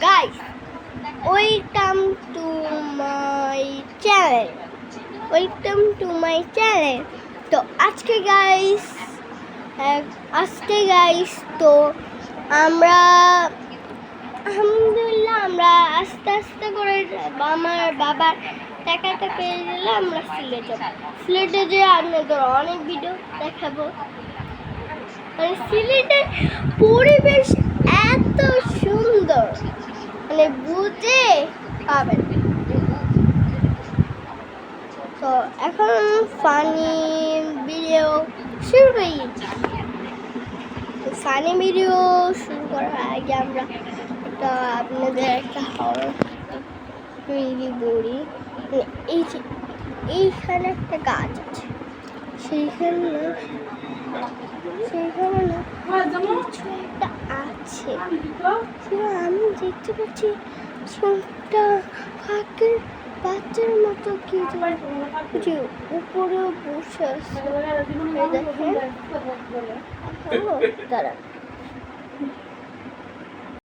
guys, welcome to my channel. Welcome to my channel. তো আজকে guys তো আমরা আলহামদুলিল্লাহ আমরা আস্তে আস্তে করে আমার বাবার টাকাটা পেয়ে গেলে আমরা সিলেটে যে আপনাদের অনেক ভিডিও দেখাবো। মানে সিলেটের পরিবেশ এত সুন্দর, মানে বুঝে পাবেন। তো এখন ফানি ভিডিও শুরু করি। ফানি ভিডিও শুরু করার আগে আমরা আপনাদের একটা হরর তৈরি করি। এইখানে একটা গাছ আছে, সেইখানে কিছু একটা আছে। আমি দেখতে পাচ্ছি ছোট্টা কাকের বাচ্চার মতো কিছু উপরেও বসে আছে। দাঁড়া